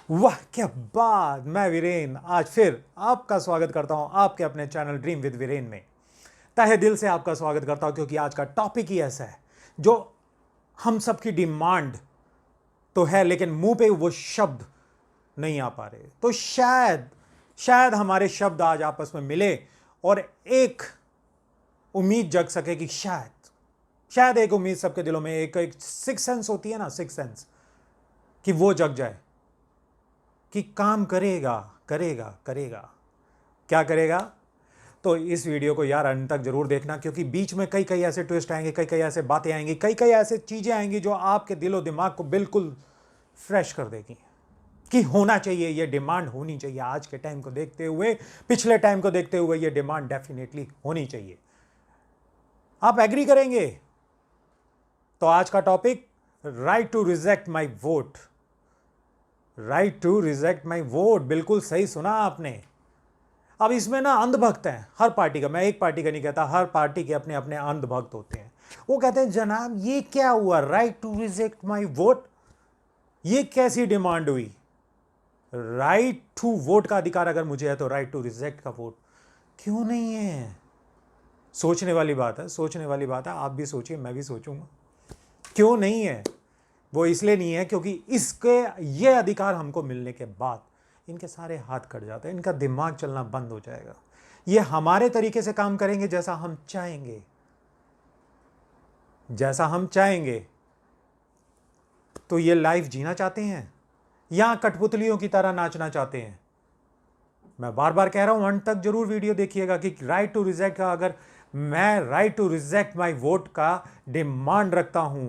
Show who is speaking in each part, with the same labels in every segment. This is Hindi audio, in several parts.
Speaker 1: वाह क्या बात। मैं वीरेन आज फिर आपका स्वागत करता हूं आपके अपने चैनल ड्रीम विद वीरेन में। तहे दिल से आपका स्वागत करता हूं क्योंकि आज का टॉपिक ही ऐसा है जो हम सबकी डिमांड तो है, लेकिन मुंह पे वो शब्द नहीं आ पा रहे। तो शायद शायद हमारे शब्द आज आपस में मिले और एक उम्मीद जग सके कि शायद शायद एक उम्मीद सबके दिलों में, एक सिक्स सेंस होती है ना, सिक्स सेंस, कि वो जग जाए कि काम करेगा करेगा करेगा। क्या करेगा? तो इस वीडियो को यार अंत तक जरूर देखना, क्योंकि बीच में कई कई ऐसे ट्विस्ट आएंगे, कई कई ऐसे बातें आएंगी, कई कई ऐसे चीजें आएंगी जो आपके दिलो दिमाग को बिल्कुल फ्रेश कर देगी कि होना चाहिए, ये डिमांड होनी चाहिए। आज के टाइम को देखते हुए, पिछले टाइम को देखते हुए, ये डिमांड डेफिनेटली होनी चाहिए। आप एग्री करेंगे? तो आज का topic, right to reject my vote. Right to reject my vote, बिल्कुल सही सुना आपने। अब इसमें ना अंधभक्त हैं हर पार्टी का, मैं एक पार्टी का नहीं कहता, हर पार्टी के अपने अपने अंधभक्त होते हैं। वो कहते हैं जनाब ये क्या हुआ, right to reject my vote, ये कैसी डिमांड हुई? राइट टू वोट का अधिकार अगर मुझे है तो राइट टू रिजेक्ट का वोट क्यों नहीं है? सोचने वाली बात है, सोचने वाली बात है। आप भी सोचिए, मैं भी सोचूंगा क्यों नहीं है। वो इसलिए नहीं है क्योंकि इसके ये अधिकार हमको मिलने के बाद इनके सारे हाथ कट जाते हैं, इनका दिमाग चलना बंद हो जाएगा। ये हमारे तरीके से काम करेंगे जैसा हम चाहेंगे, जैसा हम चाहेंगे। तो ये लाइफ जीना चाहते हैं या कठपुतलियों की तरह नाचना चाहते हैं? मैं बार बार कह रहा हूं, अंत तक जरूर वीडियो देखिएगा कि राइट टू रिजेक्ट का, अगर मैं right to reject my vote का डिमांड रखता हूं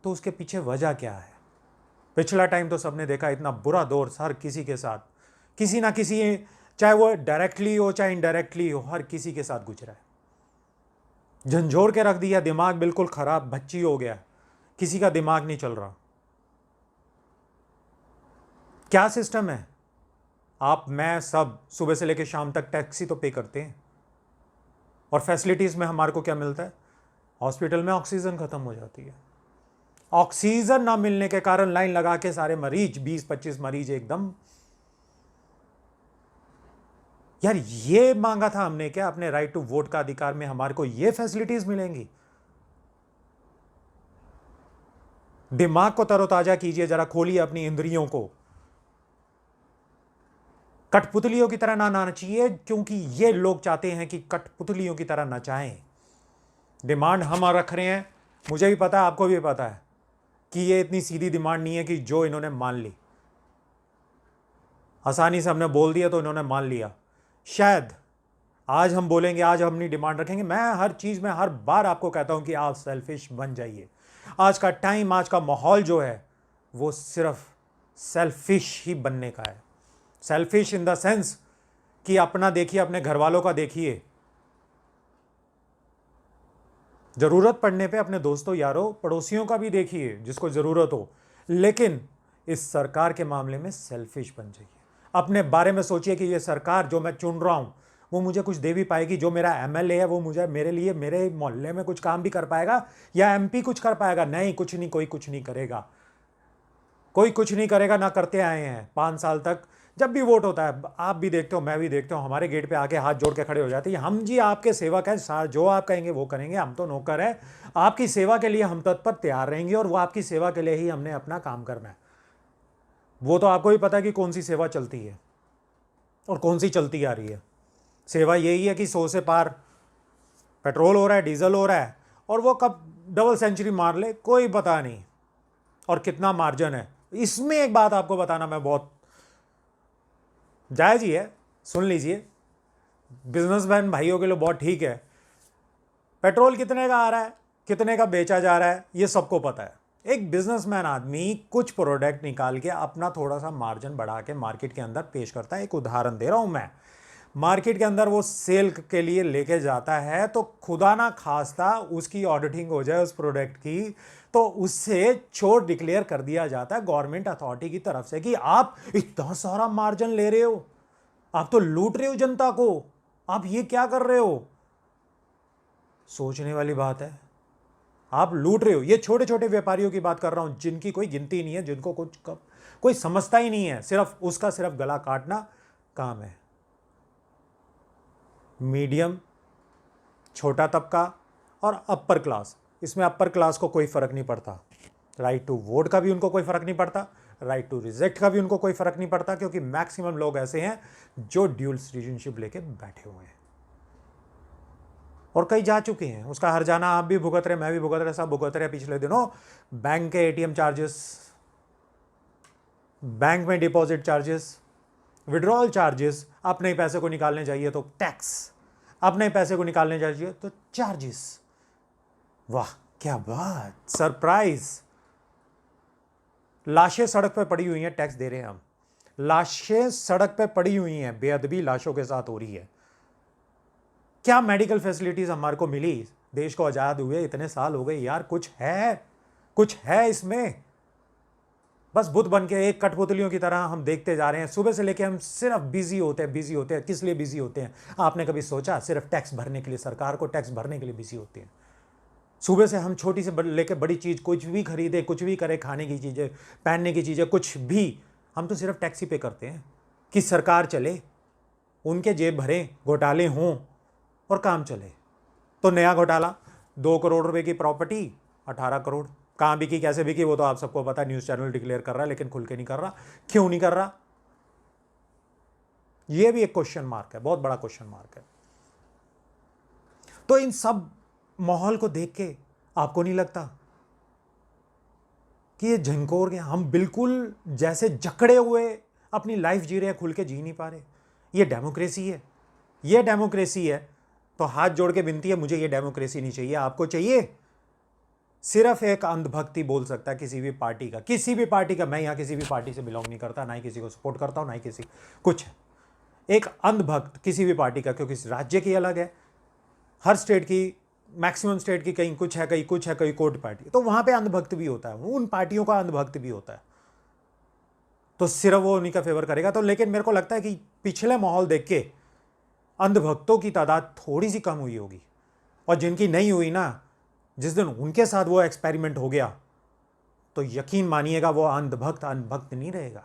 Speaker 1: तो उसके पीछे वजह क्या है। पिछला टाइम तो सबने देखा, इतना बुरा दौर हर किसी के साथ, किसी ना किसी, चाहे वो डायरेक्टली हो चाहे इनडायरेक्टली हो, हर किसी के साथ गुजरा है। झंझोर के रख दिया, दिमाग बिल्कुल खराब भच्ची हो गया, किसी का दिमाग नहीं चल रहा। क्या सिस्टम है? आप मैं सब सुबह से लेकर शाम तक टैक्सी तो पे करते हैं, और फैसिलिटीज में हमारे को क्या मिलता है? हॉस्पिटल में ऑक्सीजन खत्म हो जाती है। ऑक्सीजन ना मिलने के कारण लाइन लगा के सारे मरीज, 20-25 मरीज एकदम। यार ये मांगा था हमने क्या अपने राइट टू वोट का अधिकार में, हमारे को ये फैसिलिटीज मिलेंगी? दिमाग को तरोताजा कीजिए जरा, खोलिए अपनी इंद्रियों को। कठपुतलियों की तरह ना नाचिए, क्योंकि ये लोग चाहते हैं कि कठपुतलियों की तरह नचाएं। डिमांड हम रख रहे हैं, मुझे भी पता है, आपको भी पता है कि ये इतनी सीधी डिमांड नहीं है कि जो इन्होंने मान ली, आसानी से हमने बोल दिया तो इन्होंने मान लिया। शायद आज हम बोलेंगे, आज हम अपनी डिमांड रखेंगे। मैं हर चीज़ में हर बार आपको कहता हूं कि आप सेल्फिश बन जाइए। आज का टाइम, आज का माहौल जो है वो सिर्फ सेल्फिश ही बनने का है। सेल्फिश इन द सेंस कि अपना देखिए, अपने घर वालों का देखिए, जरूरत पड़ने पे अपने दोस्तों यारों पड़ोसियों का भी देखिए जिसको जरूरत हो, लेकिन इस सरकार के मामले में सेल्फिश बन जाइए। अपने बारे में सोचिए कि ये सरकार जो मैं चुन रहा हूं वो मुझे कुछ दे भी पाएगी। जो मेरा एमएलए है वो मुझे, मेरे लिए, मेरे मोहल्ले में कुछ काम भी कर पाएगा, या एमपी कुछ कर पाएगा? नहीं, कुछ नहीं, कोई कुछ नहीं करेगा, कोई कुछ नहीं करेगा, ना करते आए हैं 5 साल तक। जब भी वोट होता है, आप भी देखते हो, मैं भी देखता हूँ, हमारे गेट पे आके हाथ जोड़ के खड़े हो जाते हैं, हम जी आपके सेवक हैं, जो आप कहेंगे वो करेंगे, हम तो नौकर हैं, आपकी सेवा के लिए हम तत्पर तैयार रहेंगे, और वो आपकी सेवा के लिए ही हमने अपना काम करना है। वो तो आपको भी पता है कि कौन सी सेवा चलती है और कौन सी चलती आ रही है। सेवा यही है कि 100 से पार पेट्रोल हो रहा है, डीजल हो रहा है, और वो कब डबल सेंचुरी मार ले कोई पता नहीं, और कितना मार्जिन है। इसमें एक बात आपको बताना मैं बहुत जायज ही है, सुन लीजिए, बिजनेसमैन भाइयों के लिए बहुत ठीक है। पेट्रोल कितने का आ रहा है, कितने का बेचा जा रहा है, ये सबको पता है। एक बिजनेसमैन आदमी कुछ प्रोडक्ट निकाल के अपना थोड़ा सा मार्जिन बढ़ा के मार्केट के अंदर पेश करता है। एक उदाहरण दे रहा हूं मैं, मार्केट के अंदर वो सेल के लिए लेके जाता है, तो खुदा ना खास्ता उसकी ऑडिटिंग हो जाए उस प्रोडक्ट की, तो उससे चोर डिक्लेयर कर दिया जाता है गवर्नमेंट अथॉरिटी की तरफ से कि आप इतना सारा मार्जिन ले रहे हो, आप तो लूट रहे हो जनता को, आप ये क्या कर रहे हो। सोचने वाली बात है। आप लूट रहे हो। ये छोटे छोटे व्यापारियों की बात कर रहा हूं, जिनकी कोई गिनती नहीं है, जिनको कुछ कोई समझता ही नहीं है, सिर्फ उसका सिर्फ गला काटना काम है। मीडियम, छोटा तबका और अपर क्लास, इसमें अपर क्लास को कोई फर्क नहीं पड़ता। राइट टू वोट का भी उनको कोई फर्क नहीं पड़ता, राइट टू रिजेक्ट का भी उनको कोई फर्क नहीं पड़ता, क्योंकि मैक्सिमम लोग ऐसे हैं जो ड्यूल सिटीजनशिप लेके बैठे हुए हैं और कई जा चुके हैं। उसका हर जाना आप भी भुगत रहे, मैं भी भुगत रहे, सब भुगत रहे। पिछले दिनों बैंक के एटीएम चार्जेस, बैंक में डिपॉजिट चार्जेस, विड्रॉल चार्जेस, अपने पैसे को निकालने चाहिए तो टैक्स, अपने पैसे को निकालने चाहिए तो चार्जेस। वाह क्या बात, सरप्राइज। लाशें सड़क पे पड़ी हुई हैं, टैक्स दे रहे हैं हम। लाशें सड़क पे पड़ी हुई हैं, बेअदबी लाशों के साथ हो रही है। क्या मेडिकल फैसिलिटीज हमारे को मिली? देश को आजाद हुए इतने साल हो गए यार, कुछ है, कुछ है इसमें? बस बुत बन के एक कठपुतलियों की तरह हम देखते जा रहे हैं। सुबह से लेके हम सिर्फ बिजी होते हैं, बिजी होते हैं। किस लिए बिजी होते हैं? आपने कभी सोचा? सिर्फ टैक्स भरने के लिए, सरकार को टैक्स भरने के लिए बिजी होते हैं। सुबह से हम छोटी से लेके बड़ी चीज कुछ भी खरीदे, कुछ भी करें, खाने की चीजें, पहनने की चीजें, कुछ भी, हम तो सिर्फ टैक्स ही पे करते हैं कि सरकार चले, उनके जेब भरे, घोटाले हों और काम चले। तो नया घोटाला, 2 करोड़ रुपए की प्रॉपर्टी 18 करोड़, कहाँ बिकी, कैसे बिकी, वो तो आप सबको पता है। न्यूज़ चैनल डिक्लेयर कर रहा है, लेकिन खुल के नहीं कर रहा। क्यों नहीं कर रहा? ये भी एक क्वेश्चन मार्क है, बहुत बड़ा क्वेश्चन मार्क है। तो इन सब माहौल को देख के आपको नहीं लगता कि ये झंकोर गया? हम बिल्कुल जैसे जकड़े हुए अपनी लाइफ जी रहे हैं, खुल के जी नहीं पा रहे। ये डेमोक्रेसी है, ये डेमोक्रेसी है। तो हाथ जोड़ के विनती है, मुझे ये डेमोक्रेसी नहीं चाहिए। आपको चाहिए? सिर्फ एक अंधभक्ति बोल सकता है किसी भी पार्टी का, किसी भी पार्टी का। मैं यहां किसी भी पार्टी से बिलोंग नहीं करता, ना ही किसी को सपोर्ट करता हूं, ना ही किसी कुछ। एक अंधभक्त किसी भी पार्टी का, क्योंकि राज्य की अलग है, हर स्टेट की, मैक्सिमम स्टेट की कहीं कुछ है, कहीं कुछ है, कहीं कोर्ट पार्टी, तो वहां पे अंधभक्त भी होता है, उन पार्टियों का अंधभक्त भी होता है। तो सिर्फ वो उन्हीं का फेवर करेगा। तो लेकिन मेरे को लगता है कि पिछले माहौल देख के अंधभक्तों की तादाद थोड़ी सी कम हुई होगी, और जिनकी नहीं हुई ना, जिस दिन उनके साथ वो एक्सपेरिमेंट हो गया, तो यकीन मानिएगा वो अंधभक्त अंधभक्त नहीं रहेगा।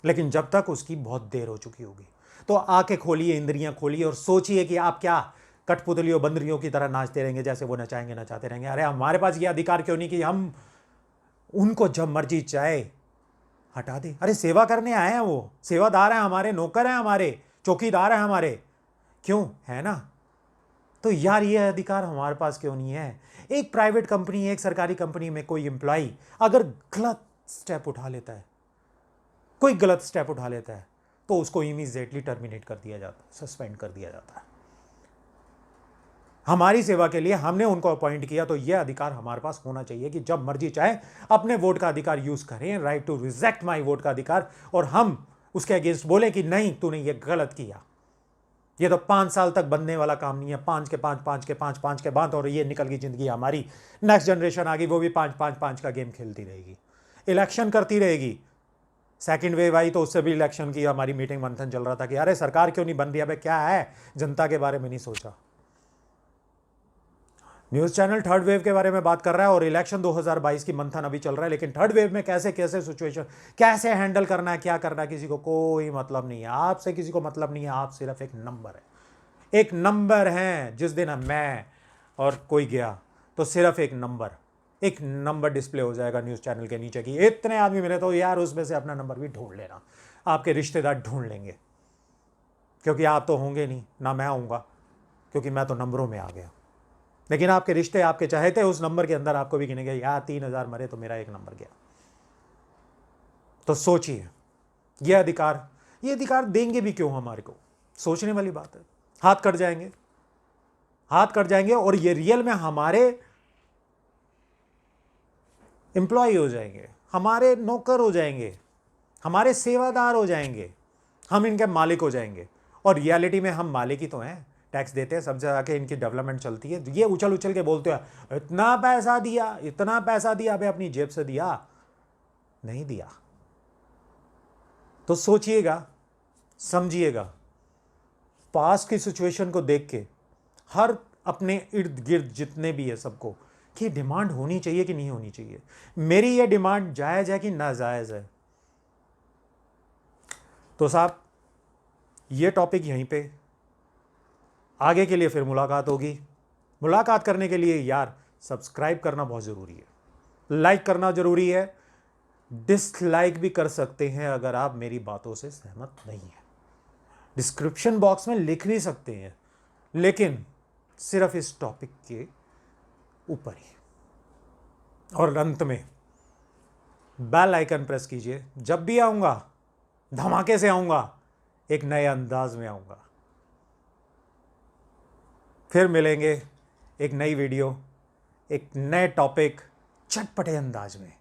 Speaker 1: लेकिन जब तक उसकी बहुत देर हो चुकी होगी। तो आंखें खोलिए, इंद्रियां खोलिए और सोचिए कि आप क्या कठपुतलियों, बंदरियों की तरह नाचते रहेंगे, जैसे वो नचाएंगे, नचाते रहेंगे। अरे हमारे पास ये अधिकार क्यों नहीं कि हम उनको जब मर्जी चाहे हटा दें? अरे सेवा करने आए हैं, वो सेवादार हैं हमारे, नौकर हैं हमारे, चौकीदार हैं हमारे, क्यों है ना? तो यार ये अधिकार हमारे पास क्यों नहीं है? एक प्राइवेट कंपनी, एक सरकारी कंपनी में कोई एम्प्लॉय अगर गलत स्टेप उठा लेता है, कोई गलत स्टेप उठा लेता है, तो उसको इमीडिएटली टर्मिनेट कर दिया जाता है, सस्पेंड कर दिया जाता है। हमारी सेवा के लिए हमने उनको अपॉइंट किया, तो यह अधिकार हमारे पास होना चाहिए कि जब मर्जी चाहे अपने वोट का अधिकार यूज करें, right to reject my vote का अधिकार, और हम उसके अगेंस्ट बोले कि नहीं, तूने ये गलत किया। ये तो 5 साल तक बनने वाला काम नहीं है। 5 के 5, 5 के 5, 5 के 5, और ये निकल गई जिंदगी हमारी। नेक्स्ट जनरेशन आ गई, वो भी 5, 5, 5 का गेम खेलती रहेगी, इलेक्शन करती रहेगी। सेकंड वेव आई तो उससे भी इलेक्शन की हमारी मीटिंग मंथन चल रहा था कि अरे सरकार क्यों नहीं बन रही, अबे क्या है, जनता के बारे में नहीं सोचा। न्यूज चैनल थर्ड वेव के बारे में बात कर रहा है, और इलेक्शन 2022 की मंथन अभी चल रहा है। लेकिन थर्ड वेव में कैसे कैसे सिचुएशन, कैसे हैंडल करना है, क्या करना है, किसी को कोई मतलब नहीं है। आपसे किसी को मतलब नहीं है। आप सिर्फ एक नंबर है, एक नंबर है। जिस दिन मैं और कोई गया तो सिर्फ एक नंबर डिस्प्ले हो जाएगा न्यूज चैनल के नीचे की इतने आदमी मिले, तो यार उसमें से अपना नंबर भी ढूंढ लेना। आपके रिश्तेदार ढूंढ लेंगे, क्योंकि आप तो होंगे नहीं, ना मैं आऊँगा, क्योंकि मैं तो नंबरों में आ गया। लेकिन आपके रिश्ते, आपके चाहते उस नंबर के अंदर आपको भी गिनेंगे। यार 3000 मरे तो मेरा एक नंबर गया। तो सोचिए, ये अधिकार देंगे भी क्यों हमारे को? सोचने वाली बात है। हाथ कट जाएंगे, हाथ कट जाएंगे, और ये रियल में हमारे एम्प्लॉय हो जाएंगे, हमारे नौकर हो जाएंगे, हमारे सेवादार हो जाएंगे, हम इनके मालिक हो जाएंगे। और रियलिटी में हम मालिक ही तो हैं, टैक्स देते हैं, सब जगह के इनकी डेवलपमेंट चलती है। ये उछल उछल के बोलते हैं इतना पैसा दिया, इतना पैसा दिया, अबे अपनी जेब से दिया? नहीं दिया। तो सोचिएगा, समझिएगा, पास की सिचुएशन को देख के हर अपने इर्द गिर्द जितने भी है सबको कि डिमांड होनी चाहिए कि नहीं होनी चाहिए, मेरी ये डिमांड जायज़ है कि नाजायज़ है। तो साहब ये टॉपिक यहीं पे, आगे के लिए फिर मुलाकात होगी। मुलाकात करने के लिए यार सब्सक्राइब करना बहुत ज़रूरी है, लाइक करना ज़रूरी है, डिसलाइक भी कर सकते हैं अगर आप मेरी बातों से सहमत नहीं हैं, डिस्क्रिप्शन बॉक्स में लिख भी सकते हैं, लेकिन सिर्फ इस टॉपिक के ऊपर ही। और अंत में बेल आइकन प्रेस कीजिए, जब भी आऊँगा धमाके से आऊँगा, एक नए अंदाज में आऊँगा। फिर मिलेंगे एक नई वीडियो, एक नए टॉपिक, चटपटे अंदाज में।